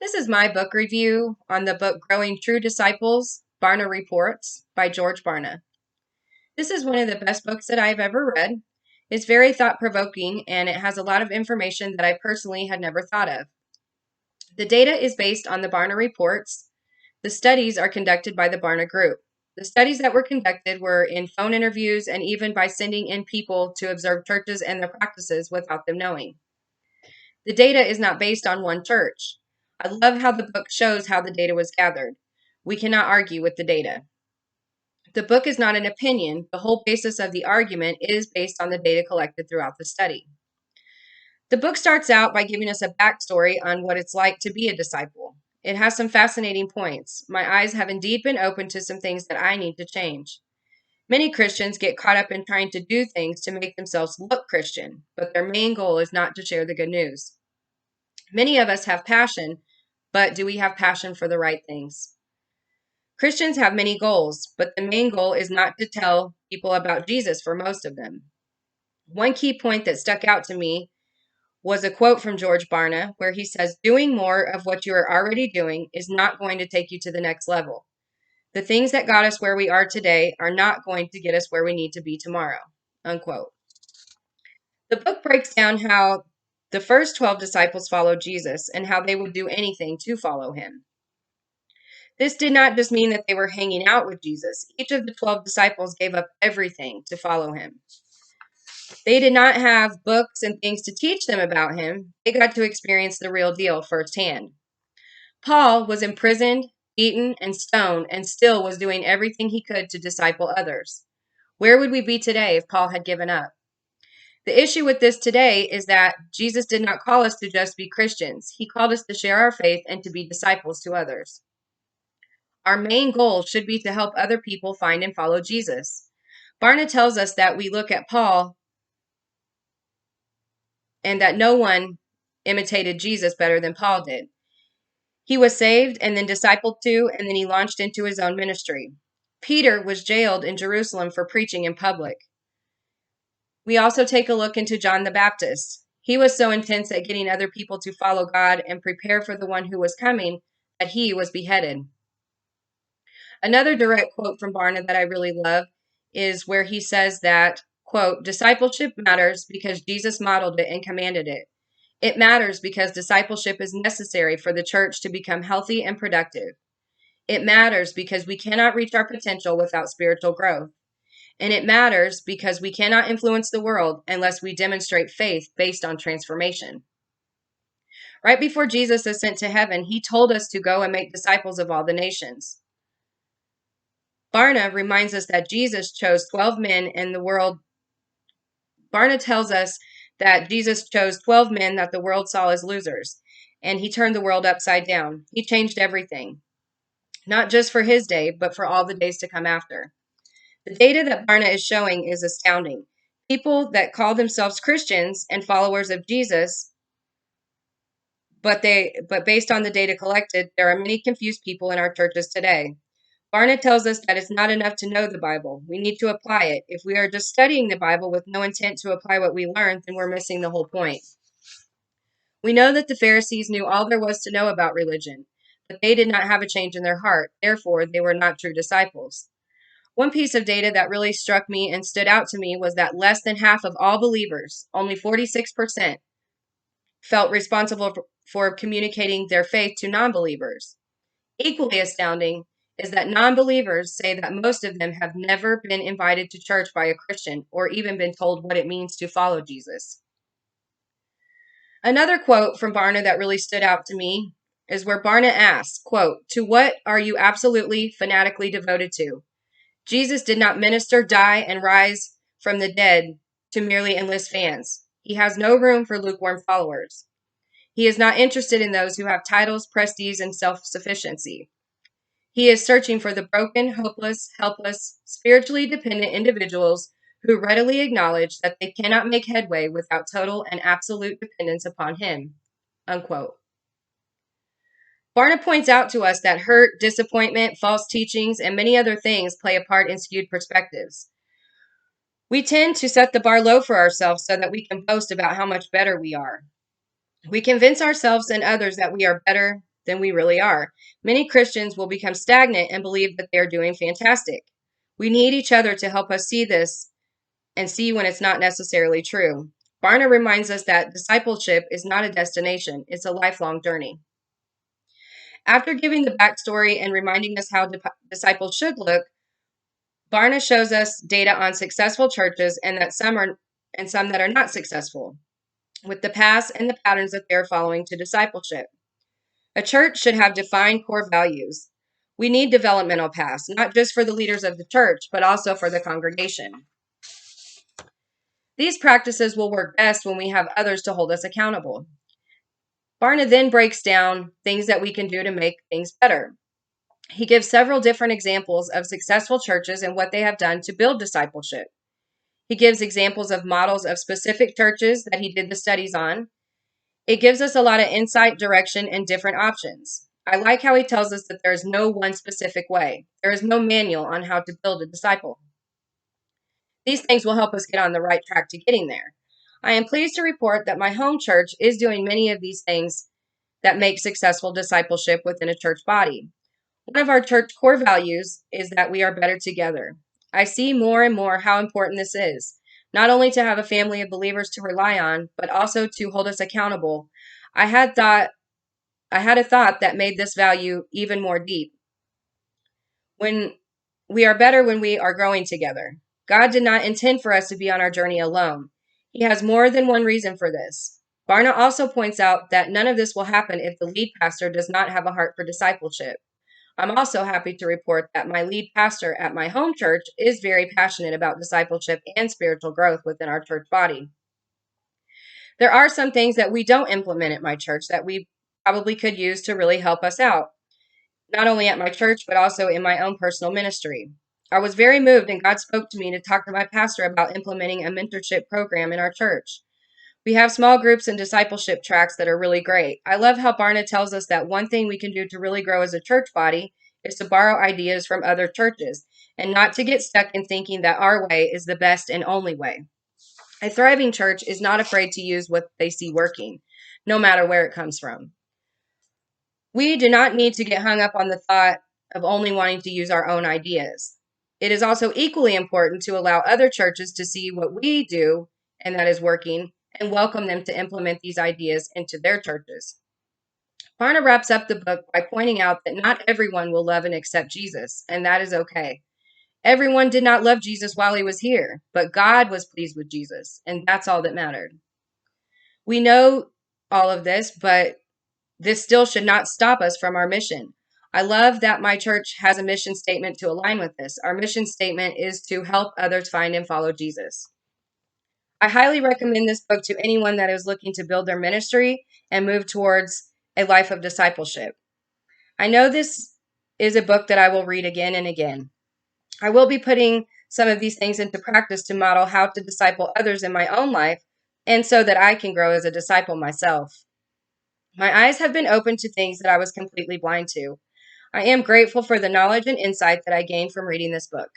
This is my book review on the book Growing True Disciples, Barna Reports by George Barna. This is one of the best books that I've ever read. It's very thought-provoking and it has a lot of information that I personally had never thought of. The data is based on the Barna Reports. The studies are conducted by the Barna Group. The studies that were conducted were in phone interviews and even by sending in people to observe churches and their practices without them knowing. The data is not based on one church. I love how the book shows how the data was gathered. We cannot argue with the data. The book is not an opinion. The whole basis of the argument is based on the data collected throughout the study. The book starts out by giving us a backstory on what it's like to be a disciple. It has some fascinating points. My eyes have indeed been opened to some things that I need to change. Many Christians get caught up in trying to do things to make themselves look Christian, but their main goal is not to share the good news. Many of us have passion, but do we have passion for the right things? Christians have many goals, but the main goal is not to tell people about Jesus for most of them. One key point that stuck out to me was a quote from George Barna where he says, "Doing more of what you are already doing is not going to take you to the next level. The things that got us where we are today are not going to get us where we need to be tomorrow." Unquote. The book breaks down how the first 12 disciples followed Jesus and how they would do anything to follow him. This did not just mean that they were hanging out with Jesus. Each of the 12 disciples gave up everything to follow him. They did not have books and things to teach them about him. They got to experience the real deal firsthand. Paul was imprisoned, beaten, and stoned, and still was doing everything he could to disciple others. Where would we be today if Paul had given up? The issue with this today is that Jesus did not call us to just be Christians. He called us to share our faith and to be disciples to others. Our main goal should be to help other people find and follow Jesus. Barna tells us that we look at Paul and that no one imitated Jesus better than Paul did. He was saved and then discipled to, and then he launched into his own ministry. Peter was jailed in Jerusalem for preaching in public. We also take a look into John the Baptist. He was so intense at getting other people to follow God and prepare for the one who was coming that he was beheaded. Another direct quote from Barna that I really love is where he says that, quote, "Discipleship matters because Jesus modeled it and commanded it. It matters because discipleship is necessary for the church to become healthy and productive. It matters because we cannot reach our potential without spiritual growth. And it matters because we cannot influence the world unless we demonstrate faith based on transformation." Right before Jesus is sent to heaven, he told us to go and make disciples of all the nations. Barna reminds us that Jesus chose 12 men in the world. Barna tells us that Jesus chose 12 men that the world saw as losers, and he turned the world upside down. He changed everything, not just for his day, but for all the days to come after. The data that Barna is showing is astounding. People that call themselves Christians and followers of Jesus, but based on the data collected, there are many confused people in our churches today. Barna tells us that it's not enough to know the Bible. We need to apply it. If we are just studying the Bible with no intent to apply what we learned, then we're missing the whole point. We know that the Pharisees knew all there was to know about religion, but they did not have a change in their heart. Therefore, they were not true disciples. One piece of data that really struck me and stood out to me was that less than half of all believers, only 46%, felt responsible for communicating their faith to non-believers. Equally astounding is that non-believers say that most of them have never been invited to church by a Christian or even been told what it means to follow Jesus. Another quote from Barna that really stood out to me is where Barna asks, quote, "To what are you absolutely fanatically devoted to? Jesus did not minister, die, and rise from the dead to merely enlist fans. He has no room for lukewarm followers. He is not interested in those who have titles, prestige, and self-sufficiency. He is searching for the broken, hopeless, helpless, spiritually dependent individuals who readily acknowledge that they cannot make headway without total and absolute dependence upon him." Unquote. Barna points out to us that hurt, disappointment, false teachings, and many other things play a part in skewed perspectives. We tend to set the bar low for ourselves so that we can boast about how much better we are. We convince ourselves and others that we are better than we really are. Many Christians will become stagnant and believe that they are doing fantastic. We need each other to help us see this and see when it's not necessarily true. Barna reminds us that discipleship is not a destination, it's a lifelong journey. After giving the backstory and reminding us how disciples should look, Barna shows us data on successful churches and some that are not successful, with the past and the patterns that they're following to discipleship. A church should have defined core values. We need developmental paths, not just for the leaders of the church, but also for the congregation. These practices will work best when we have others to hold us accountable. Barna then breaks down things that we can do to make things better. He gives several different examples of successful churches and what they have done to build discipleship. He gives examples of models of specific churches that he did the studies on. It gives us a lot of insight, direction, and different options. I like how he tells us that there is no one specific way. There is no manual on how to build a disciple. These things will help us get on the right track to getting there. I am pleased to report that my home church is doing many of these things that make successful discipleship within a church body. One of our church core values is that we are better together. I see more and more how important this is, not only to have a family of believers to rely on, but also to hold us accountable. I had a thought that made this value even more deep. When we are better when we are growing together. God did not intend for us to be on our journey alone. He has more than one reason for this. Barna also points out that none of this will happen if the lead pastor does not have a heart for discipleship. I'm also happy to report that my lead pastor at my home church is very passionate about discipleship and spiritual growth within our church body. There are some things that we don't implement at my church that we probably could use to really help us out, not only at my church, but also in my own personal ministry. I was very moved, and God spoke to me to talk to my pastor about implementing a mentorship program in our church. We have small groups and discipleship tracks that are really great. I love how Barna tells us that one thing we can do to really grow as a church body is to borrow ideas from other churches and not to get stuck in thinking that our way is the best and only way. A thriving church is not afraid to use what they see working, no matter where it comes from. We do not need to get hung up on the thought of only wanting to use our own ideas. It is also equally important to allow other churches to see what we do and that is working and welcome them to implement these ideas into their churches. Barna wraps up the book by pointing out that not everyone will love and accept Jesus, and that is okay. Everyone did not love Jesus while he was here, but God was pleased with Jesus, and that's all that mattered. We know all of this, but this still should not stop us from our mission. I love that my church has a mission statement to align with this. Our mission statement is to help others find and follow Jesus. I highly recommend this book to anyone that is looking to build their ministry and move towards a life of discipleship. I know this is a book that I will read again and again. I will be putting some of these things into practice to model how to disciple others in my own life and so that I can grow as a disciple myself. My eyes have been opened to things that I was completely blind to. I am grateful for the knowledge and insight that I gained from reading this book.